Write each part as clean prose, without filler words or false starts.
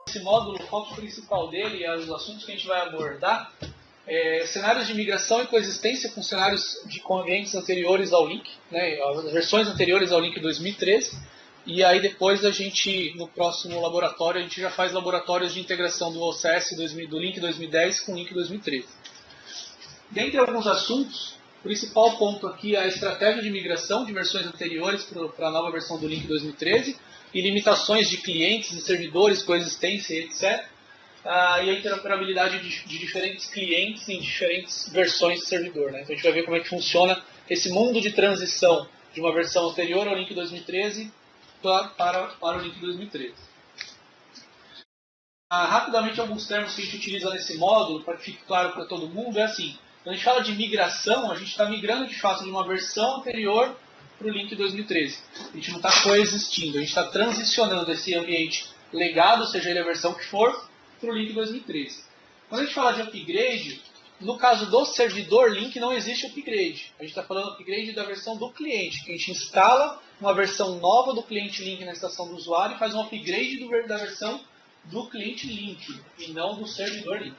Esse módulo, o foco principal dele e os assuntos que a gente vai abordar cenários de migração e coexistência com cenários de ambientes anteriores ao Link, né, as versões anteriores ao Link 2013, e aí depois a gente, no próximo laboratório, a gente já faz laboratórios de integração do OCS do Link 2010 com o Link 2013. Dentre alguns assuntos, o principal ponto aqui é a estratégia de migração de versões anteriores para a nova versão do Link 2013, e limitações de clientes e servidores, coexistência, etc. E a interoperabilidade de diferentes clientes em diferentes versões de servidor. Né? Então a gente vai ver como é que funciona esse mundo de transição de uma versão anterior ao Link 2013 para o Link 2013. Rapidamente, alguns termos que a gente utiliza nesse módulo, para que fique claro para todo mundo, é assim: quando a gente fala de migração, a gente está migrando de fato de uma versão anterior para o Link 2013. A gente não está coexistindo, a gente está transicionando esse ambiente legado, seja ele a versão que for, para o Link 2013. Quando a gente fala de upgrade, no caso do servidor Link não existe upgrade. A gente está falando upgrade da versão do cliente, que a gente instala uma versão nova do cliente Link na estação do usuário e faz um upgrade da versão do cliente Link, e não do servidor Link.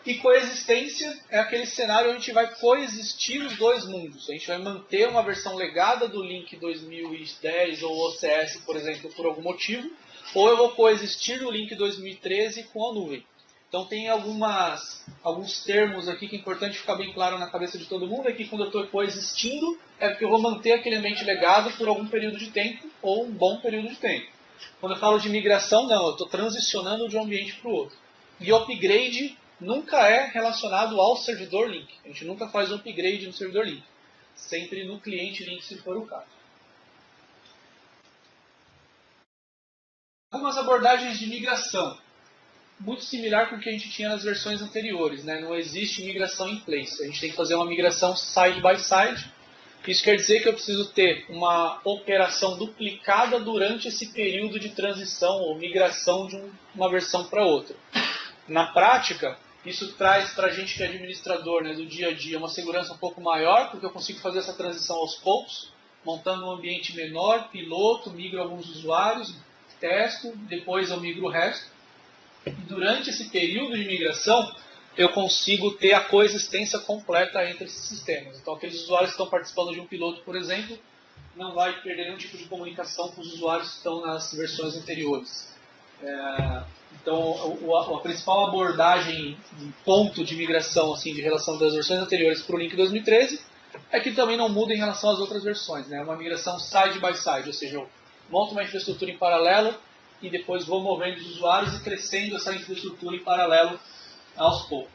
E coexistência é aquele cenário onde a gente vai coexistir os dois mundos. A gente vai manter uma versão legada do Link 2010 ou OCS, por exemplo, por algum motivo, ou eu vou coexistir o Link 2013 com a nuvem. Então tem alguns termos aqui que é importante ficar bem claro na cabeça de todo mundo, é que quando eu estou coexistindo, é porque eu vou manter aquele ambiente legado por algum período de tempo, ou um bom período de tempo. Quando eu falo de migração, não, eu estou transicionando de um ambiente para o outro. E upgrade nunca é relacionado ao servidor Link. A gente nunca faz um upgrade no servidor Link. Sempre no cliente Link, se for o caso. Algumas abordagens de migração. Muito similar com o que a gente tinha nas versões anteriores. Né? Não existe migração em place. A gente tem que fazer uma migração side by side. Isso quer dizer que eu preciso ter uma operação duplicada durante esse período de transição ou migração de uma versão para outra. Na prática, isso traz para a gente que é administrador, né, do dia a dia, uma segurança um pouco maior, porque eu consigo fazer essa transição aos poucos, montando um ambiente menor, piloto, migro alguns usuários, testo, depois eu migro o resto. E durante esse período de migração, eu consigo ter a coexistência completa entre esses sistemas. Então, aqueles usuários que estão participando de um piloto, por exemplo, não vai perder nenhum tipo de comunicação com os usuários que estão nas versões anteriores. Então, a principal abordagem, ponto de migração assim, de relação das versões anteriores para o Link 2013 é que também não muda em relação às outras versões. Né? É uma migração side by side, ou seja, eu monto uma infraestrutura em paralelo e depois vou movendo os usuários e crescendo essa infraestrutura em paralelo aos poucos.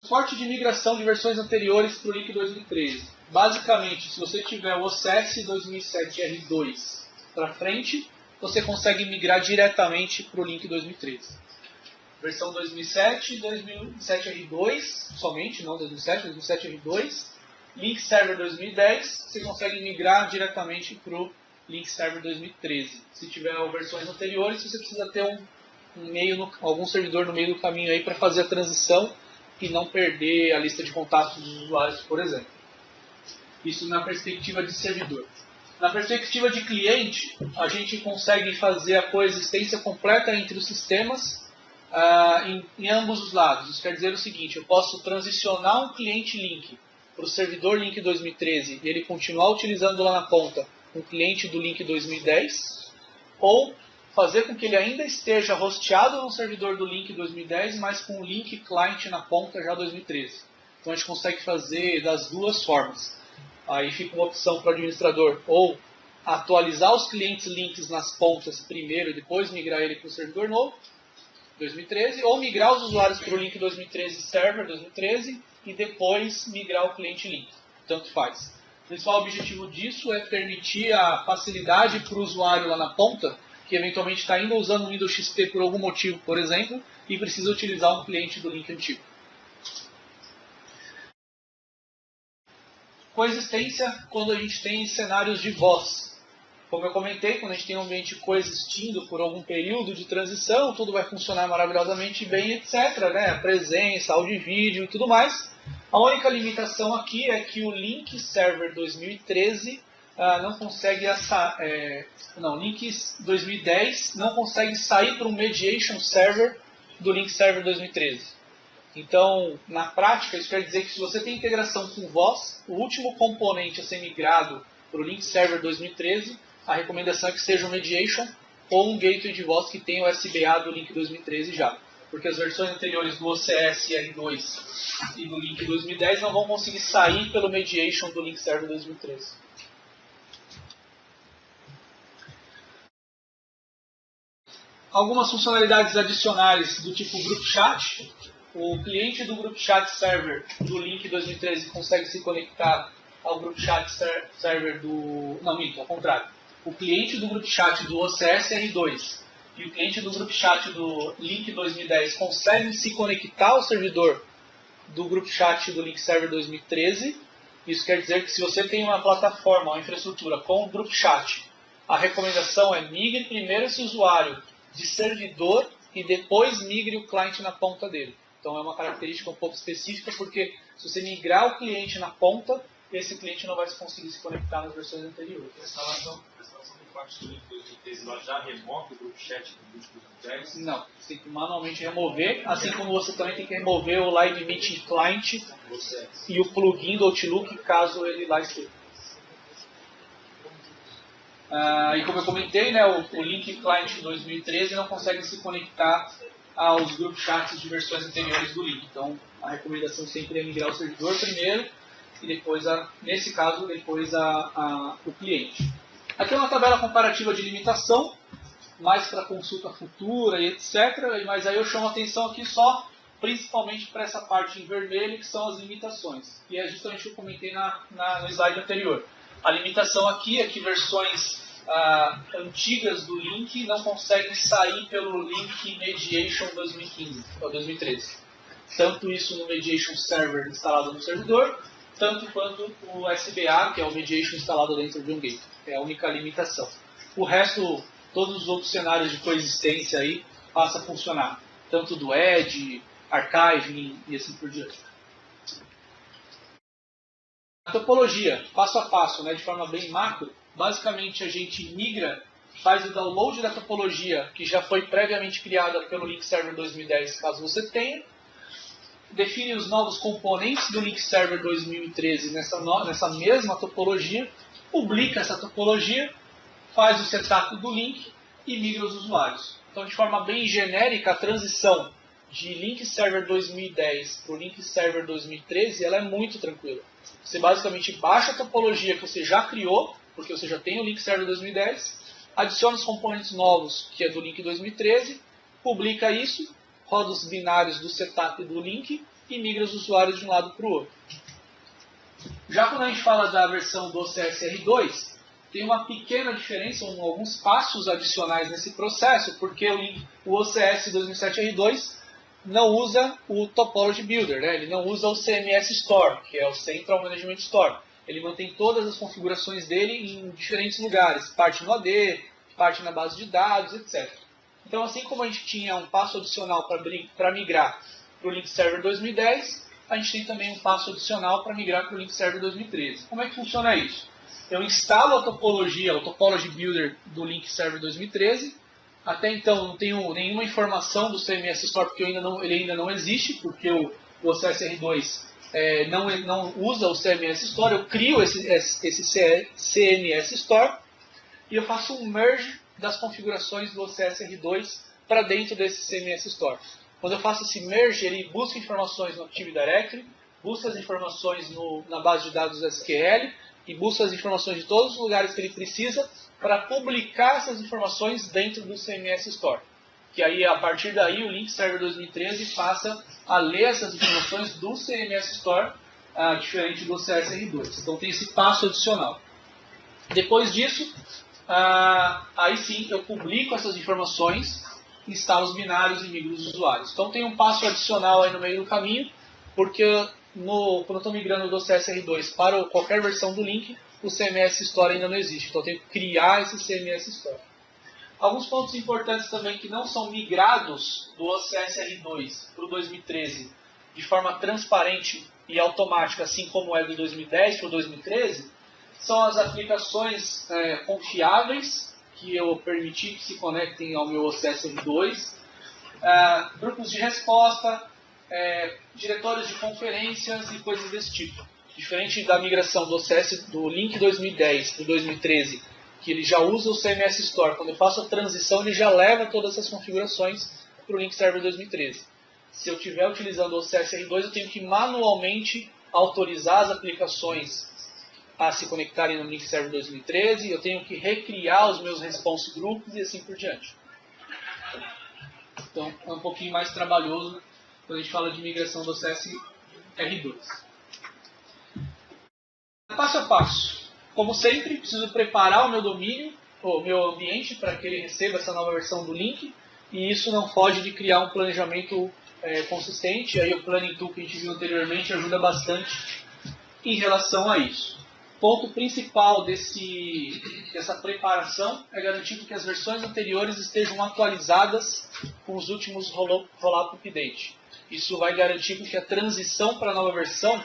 Suporte de migração de versões anteriores para o Link 2013. Basicamente, se você tiver o OCS 2007 R2 para frente, você consegue migrar diretamente para o Link 2013. Versão 2007, 2007 R2 somente, não 2007, 2007 R2. Link Server 2010, você consegue migrar diretamente para o Link Server 2013. Se tiver versões anteriores, você precisa ter algum servidor no meio do caminho aí para fazer a transição e não perder a lista de contatos dos usuários, por exemplo. Isso na perspectiva de servidor. Na perspectiva de cliente, a gente consegue fazer a coexistência completa entre os sistemas em ambos os lados. Isso quer dizer o seguinte: eu posso transicionar um cliente Link para o servidor Link 2013 e ele continuar utilizando lá na ponta um cliente do Link 2010, ou fazer com que ele ainda esteja hosteado no servidor do Link 2010, mas com o Link Client na ponta já 2013. Então a gente consegue fazer das duas formas. Aí fica uma opção para o administrador, ou atualizar os clientes links nas pontas primeiro e depois migrar ele para o servidor novo, 2013, ou migrar os usuários para o Link 2013 Server 2013 e depois migrar o cliente Link. Tanto faz. O principal objetivo disso é permitir a facilidade para o usuário lá na ponta, que eventualmente está ainda usando o Windows XP por algum motivo, por exemplo, e precisa utilizar um cliente do Link antigo. Coexistência quando a gente tem cenários de voz. Como eu comentei, quando a gente tem um ambiente coexistindo por algum período de transição, tudo vai funcionar maravilhosamente bem, etc. Né? A presença, áudio e vídeo e tudo mais. A única limitação aqui é que o Link Server 2013 não consegue Link 2010 não consegue sair para um Mediation Server do Link Server 2013. Então, na prática, isso quer dizer que se você tem integração com voz, o último componente a ser migrado para o Link Server 2013, a recomendação é que seja um Mediation ou um Gateway de voz que tenha o SBA do Link 2013 já. Porque as versões anteriores do OCS R2 e do Link 2010 não vão conseguir sair pelo Mediation do Link Server 2013. Algumas funcionalidades adicionais do tipo Group Chat. O cliente do Group Chat Server do Link 2013 consegue se conectar ao Group Chat Server do... Não, minto, ao contrário. O cliente do Group Chat do OCS R2 e o cliente do Group Chat do Link 2010 conseguem se conectar ao servidor do Group Chat do Link Server 2013. Isso quer dizer que se você tem uma plataforma, uma infraestrutura com o Group Chat, a recomendação é migre primeiro esse usuário de servidor e depois migre o cliente na ponta dele. Então é uma característica um pouco específica, porque se você migrar o cliente na ponta, esse cliente não vai conseguir se conectar nas versões anteriores. A instalação do cliente do Link 2013 ela já remove o Group Chat do Link 2010? Não, você tem que manualmente remover, assim como você também tem que remover o Live Meeting Client e o plugin do Outlook, caso ele lá esteja. E como eu comentei, né, o Link Client 2013 não consegue se conectar aos Group Chats de versões anteriores do Link. Então, a recomendação sempre é migrar o servidor primeiro e depois, nesse caso, depois o cliente. Aqui é uma tabela comparativa de limitação, mais para consulta futura e etc. Mas aí eu chamo a atenção aqui só, principalmente para essa parte em vermelho, que são as limitações. E é justamente o que eu comentei no slide anterior. A limitação aqui é que versões antigas do Link não conseguem sair pelo Link Mediation 2015 ou 2013. Tanto isso no Mediation Server instalado no servidor, tanto quanto o SBA, que é o Mediation instalado dentro de um gateway. É a única limitação. O resto, todos os outros cenários de coexistência aí passa a funcionar. Tanto do Edge, Archiving e assim por diante. A topologia, passo a passo, né, de forma bem macro, basicamente a gente migra, faz o download da topologia que já foi previamente criada pelo Link Server 2010, caso você tenha, define os novos componentes do Link Server 2013 nessa mesma topologia, publica essa topologia, faz o setup do link e migra os usuários. Então, de forma bem genérica, a transição de Link Server 2010 para o Link Server 2013 ela é muito tranquila. Você basicamente baixa a topologia que você já criou, porque você já tem o Link Server 2010, adiciona os componentes novos, que é do Link 2013, publica isso, roda os binários do setup do link e migra os usuários de um lado para o outro. Já quando a gente fala da versão do OCS R2, tem uma pequena diferença, alguns passos adicionais nesse processo, porque o OCS 2007 R2 não usa o Topology Builder, né? Ele não usa o CMS Store, que é o Central Management Store. Ele mantém todas as configurações dele em diferentes lugares, parte no AD, parte na base de dados, etc. Então, assim como a gente tinha um passo adicional para migrar para o Link Server 2010, a gente tem também um passo adicional para migrar para o Link Server 2013. Como é que funciona isso? Eu instalo a topologia, o Topology Builder do Link Server 2013. Até então não tenho nenhuma informação do CMS Store, porque ele ainda não existe, porque o OCS R2 não usa o CMS Store. Eu crio esse CMS Store e eu faço um merge das configurações do OCS R2 para dentro desse CMS Store. Quando eu faço esse merge, ele busca informações no Active Directory, busca as informações na base de dados SQL e busca as informações de todos os lugares que ele precisa para publicar essas informações dentro do CMS Store. Que aí, a partir daí, o Link Server 2013 passa a ler essas informações do CMS Store, diferente do OCS R2. Então tem esse passo adicional. Depois disso, aí sim eu publico essas informações, instalo os binários e migro os usuários. Então tem um passo adicional aí no meio do caminho, porque quando eu estou migrando do OCS R2 para qualquer versão do Link, o CMS Store ainda não existe. Então eu tenho que criar esse CMS Store. Alguns pontos importantes também que não são migrados do OCS R2 para o 2013 de forma transparente e automática, assim como é do 2010 para o 2013, são as aplicações confiáveis que eu permiti que se conectem ao meu OCS R2, grupos de resposta, diretórios de conferências e coisas desse tipo. Diferente da migração do OCS do Link 2010 para o 2013, que ele já usa o CMS Store. Quando eu faço a transição, ele já leva todas essas configurações para o Link Server 2013. Se eu estiver utilizando o OCS R2, eu tenho que manualmente autorizar as aplicações a se conectarem no Link Server 2013, eu tenho que recriar os meus response groups e assim por diante. Então, é um pouquinho mais trabalhoso quando a gente fala de migração do OCS R2. Passo a passo. Como sempre, preciso preparar o meu domínio, o meu ambiente, para que ele receba essa nova versão do link. E isso não foge de criar um planejamento consistente. Aí o Planning Tool que a gente viu anteriormente ajuda bastante em relação a isso. O ponto principal dessa preparação é garantir que as versões anteriores estejam atualizadas com os últimos rollout update. Isso vai garantir que a transição para a nova versão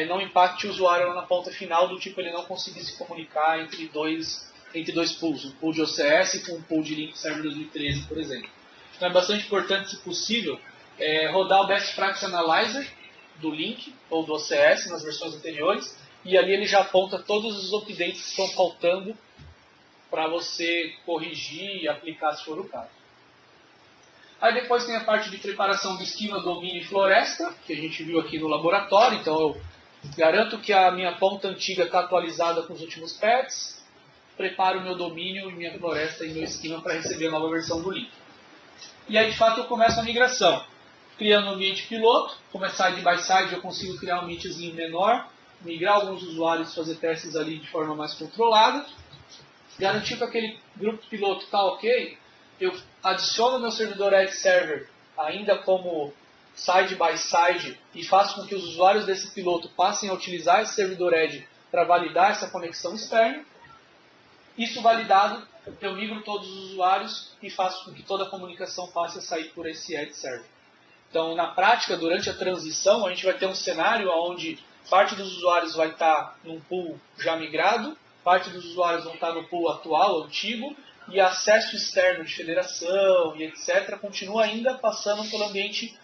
não impacte o usuário na ponta final, do tipo ele não conseguir se comunicar entre dois pools, um pool de OCS com um pool de Link Server 2013, por exemplo. Então é bastante importante, se possível, rodar o Best Practice Analyzer do Link ou do OCS nas versões anteriores, e ali ele já aponta todos os updates que estão faltando para você corrigir e aplicar se for o caso. Aí depois tem a parte de preparação do esquema, domínio e floresta, que a gente viu aqui no laboratório. Então eu garanto que a minha ponta antiga está atualizada com os últimos patches, preparo o meu domínio, minha floresta e meu esquema para receber a nova versão do link. E aí de fato eu começo a migração, criando um ambiente piloto, começar side by side eu consigo criar um ambientezinho menor, migrar alguns usuários, fazer testes ali de forma mais controlada, garantir que aquele grupo piloto está ok, eu adiciono meu servidor Edge Server ainda como side by side e faço com que os usuários desse piloto passem a utilizar esse servidor Edge para validar essa conexão externa. Isso validado, eu migro todos os usuários e faço com que toda a comunicação passe a sair por esse Edge Server. Então, na prática, durante a transição, a gente vai ter um cenário onde parte dos usuários vai estar num pool já migrado, parte dos usuários vão estar no pool atual, antigo, e acesso externo de federação e etc. continua ainda passando pelo ambiente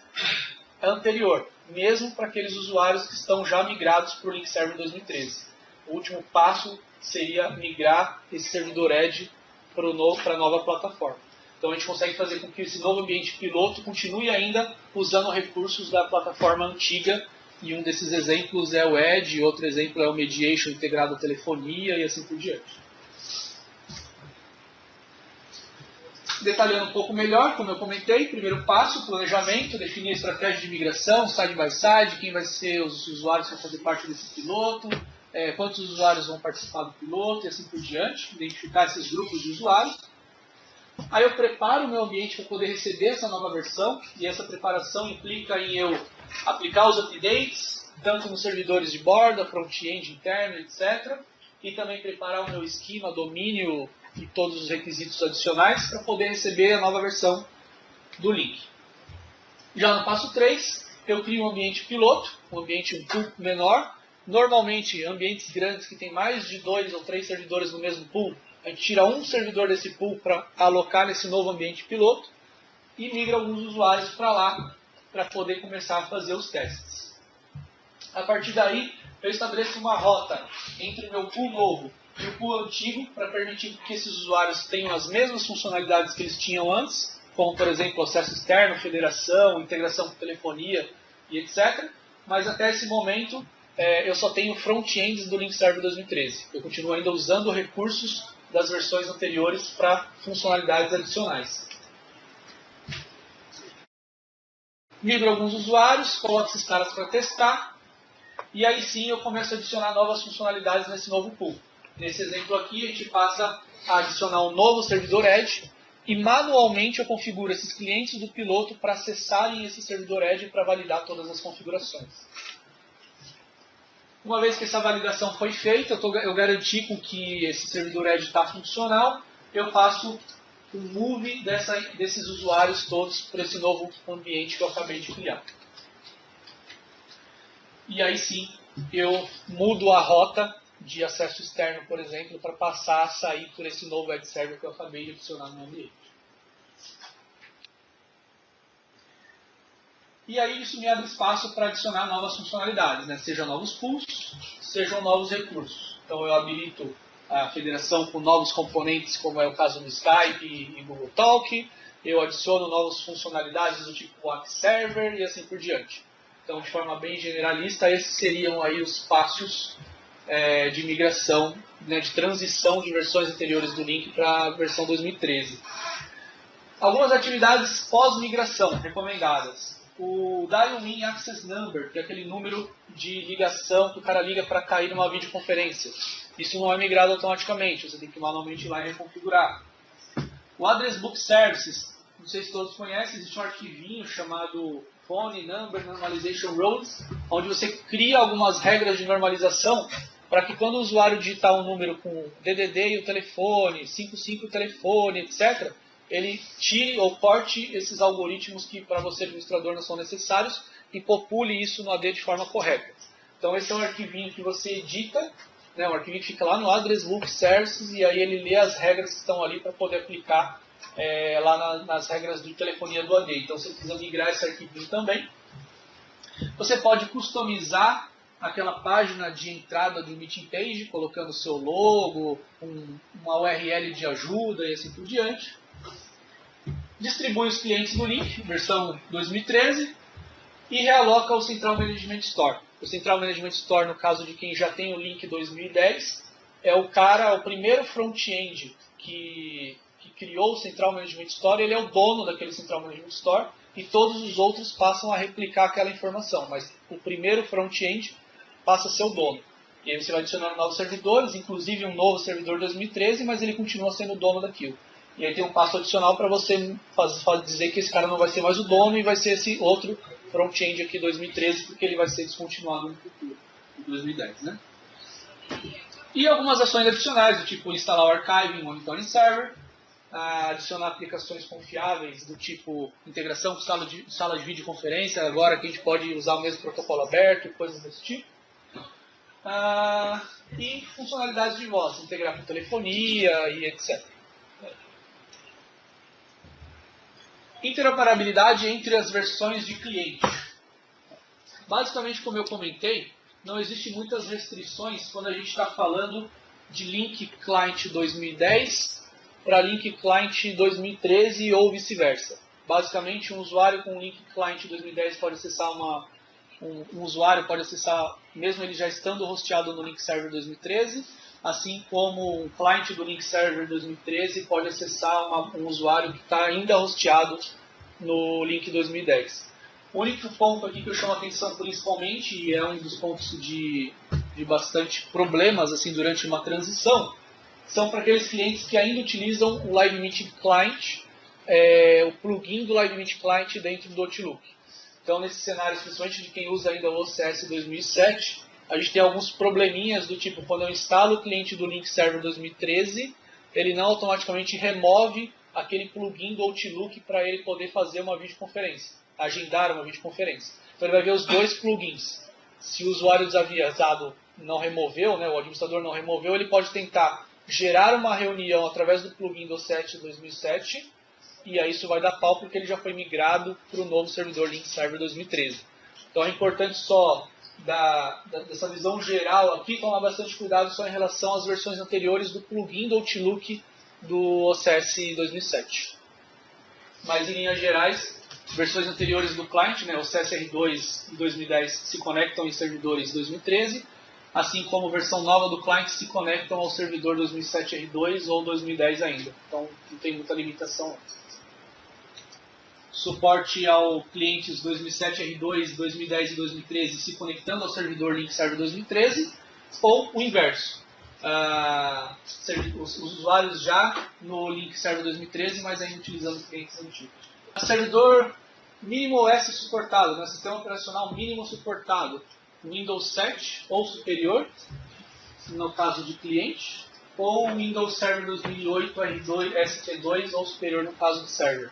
anterior, mesmo para aqueles usuários que estão já migrados para o Link Server 2013. O último passo seria migrar esse servidor Edge para a nova plataforma. Então a gente consegue fazer com que esse novo ambiente piloto continue ainda usando recursos da plataforma antiga, e um desses exemplos é o Edge, outro exemplo é o Mediation integrado à telefonia e assim por diante. Detalhando um pouco melhor, como eu comentei, primeiro passo, planejamento, definir a estratégia de migração, side by side, quem vai ser os usuários que vão fazer parte desse piloto, quantos usuários vão participar do piloto e assim por diante, identificar esses grupos de usuários. Aí eu preparo o meu ambiente para poder receber essa nova versão, e essa preparação implica em eu aplicar os updates, tanto nos servidores de borda, front-end interno, etc. E também preparar o meu esquema, domínio e todos os requisitos adicionais para poder receber a nova versão do link. Já no passo 3, eu crio um ambiente piloto, um ambiente um pouco menor. Normalmente, ambientes grandes que tem mais de 2 ou 3 servidores no mesmo pool, a gente tira um servidor desse pool para alocar nesse novo ambiente piloto e migra alguns usuários para lá para poder começar a fazer os testes. A partir daí, eu estabeleço uma rota entre o meu pool novo e o pool antigo para permitir que esses usuários tenham as mesmas funcionalidades que eles tinham antes, como, por exemplo, acesso externo, federação, integração com telefonia e etc. Mas até esse momento, eu só tenho front-ends do Link Server 2013. Eu continuo ainda usando recursos das versões anteriores para funcionalidades adicionais. Migro alguns usuários, coloco esses caras para testar, e aí sim eu começo a adicionar novas funcionalidades nesse novo pool. Nesse exemplo aqui, a gente passa a adicionar um novo servidor Edge, e manualmente eu configuro esses clientes do piloto para acessarem esse servidor Edge para validar todas as configurações. Uma vez que essa validação foi feita, eu garanti com que esse servidor Edge está funcional, eu faço um move desses usuários todos para esse novo ambiente que eu acabei de criar. E aí sim, eu mudo a rota de acesso externo, por exemplo, para passar a sair por esse novo Edge Server que eu acabei de adicionar no ambiente. E aí isso me abre espaço para adicionar novas funcionalidades, né? Sejam novos pools, sejam novos recursos. Então eu habilito a federação com novos componentes, como é o caso do Skype e Google Talk. Eu adiciono novas funcionalidades do tipo App Server e assim por diante. Então, de forma bem generalista, esses seriam aí os passos de migração, né, de transição de versões anteriores do Link para a versão 2013. Algumas atividades pós-migração recomendadas. O Dial-In Access Number, que é aquele número de ligação que o cara liga para cair numa videoconferência. Isso não é migrado automaticamente, você tem que manualmente ir lá e reconfigurar. O Address Book Services, não sei se todos conhecem, existe um arquivinho chamado Phone Number Normalization Rules, onde você cria algumas regras de normalização para que quando o usuário digitar um número com DDD e o telefone, 55 o telefone, etc., ele tire ou corte esses algoritmos que para você, administrador, não são necessários e popule isso no AD de forma correta. Então esse é um arquivinho que você edita, né, um arquivinho que fica lá no Address Book Services e aí ele lê as regras que estão ali para poder aplicar lá nas regras de telefonia do AD. Então você precisa migrar esse arquivinho também. Você pode customizar aquela página de entrada do Meeting Page, colocando seu logo, uma URL de ajuda e assim por diante. Distribui os clientes do link, versão 2013, e realoca o Central Management Store. O Central Management Store, no caso de quem já tem o link 2010, é o primeiro front-end que criou o Central Management Store, ele é o dono daquele Central Management Store, e todos os outros passam a replicar aquela informação, mas o primeiro front-end passa a ser o dono. E aí você vai adicionando novos servidores, inclusive um novo servidor 2013, mas ele continua sendo o dono daquilo. E aí tem um passo adicional para você dizer que esse cara não vai ser mais o dono e vai ser esse outro front-end aqui 2013, porque ele vai ser descontinuado no futuro, em 2010, né? E algumas ações adicionais, do tipo instalar o Archiving Monitoring Server, adicionar aplicações confiáveis, do tipo integração com sala de videoconferência, agora que a gente pode usar o mesmo protocolo aberto, coisas desse tipo. E funcionalidades de voz, integrar com telefonia e etc. Interoperabilidade entre as versões de cliente. Basicamente, como eu comentei, não existem muitas restrições quando a gente está falando de Link Client 2010 para Link Client 2013 ou vice-versa. Basicamente, um usuário com Link Client 2010 pode acessar um usuário pode acessar, mesmo ele já estando hosteado no Link Server 2013, assim como um cliente do Link Server 2013 pode acessar um usuário que está ainda hosteado no Link 2010. O único ponto aqui que eu chamo a atenção principalmente, e é um dos pontos de bastante problemas assim, durante uma transição, são para aqueles clientes que ainda utilizam o Live Meeting Client, o plugin do Live Meeting Client dentro do Outlook. Então, nesses cenários, principalmente de quem usa ainda o OCS 2007, a gente tem alguns probleminhas do tipo, quando eu instalo o cliente do Link Server 2013, ele não automaticamente remove aquele plugin do Outlook para ele poder fazer uma videoconferência, agendar uma videoconferência. Então ele vai ver os dois plugins. Se o usuário desavisado não removeu, né, o administrador não removeu, ele pode tentar gerar uma reunião através do plugin do OCS 2007, e aí isso vai dar pau porque ele já foi migrado para o novo servidor Link Server 2013. Então é importante só dessa visão geral aqui, tomar bastante cuidado só em relação às versões anteriores do plugin do Outlook do OCS 2007. Mas em linhas gerais, versões anteriores do client, né, o CSR2 e 2010 se conectam em servidores 2013, assim como a versão nova do client se conectam ao servidor 2007 R2 ou 2010 ainda. Então não tem muita limitação. Suporte ao clientes 2007 R2, 2010 e 2013 se conectando ao servidor Link Server 2013, ou o inverso. Os usuários já no Link Server 2013, mas ainda utilizando clientes antigos. Servidor mínimo OS suportado, né? Sistema operacional mínimo suportado. Windows 7 ou superior, no caso de cliente, ou Windows Server 2008 R2, ST2 ou superior no caso de server.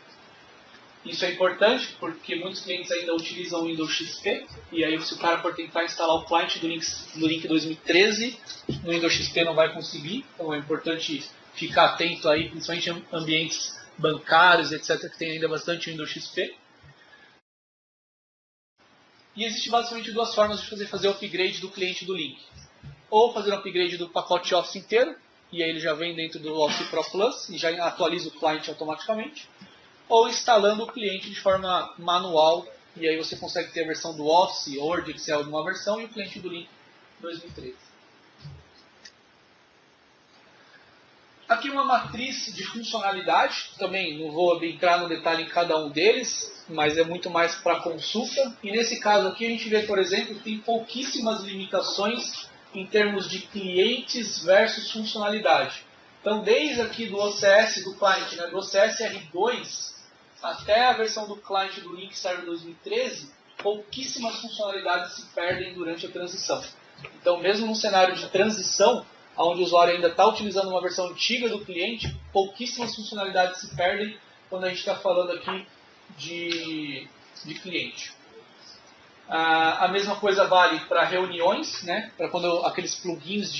Isso é importante porque muitos clientes ainda utilizam o Windows XP, e aí se o cara for tentar instalar o client do Link 2013, no Windows XP não vai conseguir, então é importante ficar atento aí, principalmente em ambientes bancários, etc., que tem ainda bastante Windows XP. E existe basicamente duas formas de fazer o upgrade do cliente do Link. Ou fazer um upgrade do pacote Office inteiro, e aí ele já vem dentro do Office Pro Plus e já atualiza o cliente automaticamente. Ou instalando o cliente de forma manual, e aí você consegue ter a versão do Office, Word, Excel de uma versão e o cliente do Link 2013. Aqui uma matriz de funcionalidade, também não vou entrar no detalhe em cada um deles, mas é muito mais para consulta. E nesse caso aqui a gente vê, por exemplo, que tem pouquíssimas limitações em termos de clientes versus funcionalidade. Então desde aqui do OCS do client, né, do OCS R2, até a versão do client do Link Server 2013, pouquíssimas funcionalidades se perdem durante a transição. Então mesmo num cenário de transição, onde o usuário ainda está utilizando uma versão antiga do cliente, pouquíssimas funcionalidades se perdem quando a gente está falando aqui de cliente. A mesma coisa vale para reuniões, né? Para quando aqueles plugins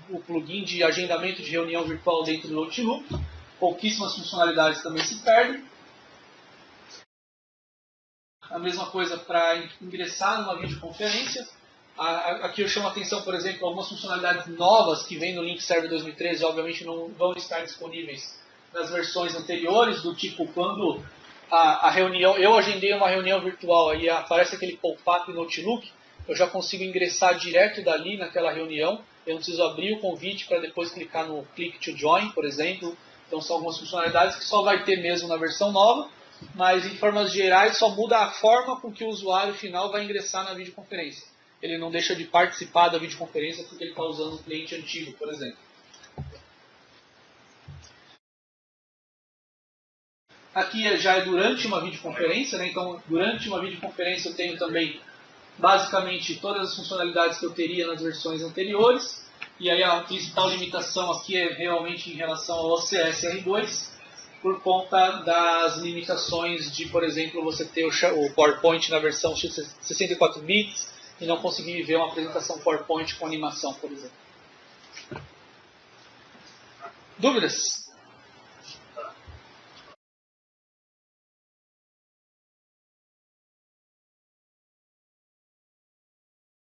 o plugin de agendamento de reunião virtual dentro do Outlook, pouquíssimas funcionalidades também se perdem. A mesma coisa para ingressar numa videoconferência. Aqui eu chamo a atenção, por exemplo, algumas funcionalidades novas que vêm no Link Server 2013, obviamente não vão estar disponíveis nas versões anteriores, do tipo quando a reunião, eu agendei uma reunião virtual e aparece aquele pop-up no Outlook, eu já consigo ingressar direto dali naquela reunião, eu não preciso abrir o convite para depois clicar no Click to Join, por exemplo. Então são algumas funcionalidades que só vai ter mesmo na versão nova, mas em formas gerais só muda a forma com que o usuário final vai ingressar na videoconferência. Ele não deixa de participar da videoconferência porque ele está usando um cliente antigo, por exemplo. Aqui já é durante uma videoconferência, né? Então durante uma videoconferência eu tenho também basicamente todas as funcionalidades que eu teria nas versões anteriores. E aí a principal limitação aqui é realmente em relação ao OCS R2, por conta das limitações de, por exemplo, você ter o PowerPoint na versão 64 bits, e não conseguir ver uma apresentação PowerPoint com animação, por exemplo. Dúvidas?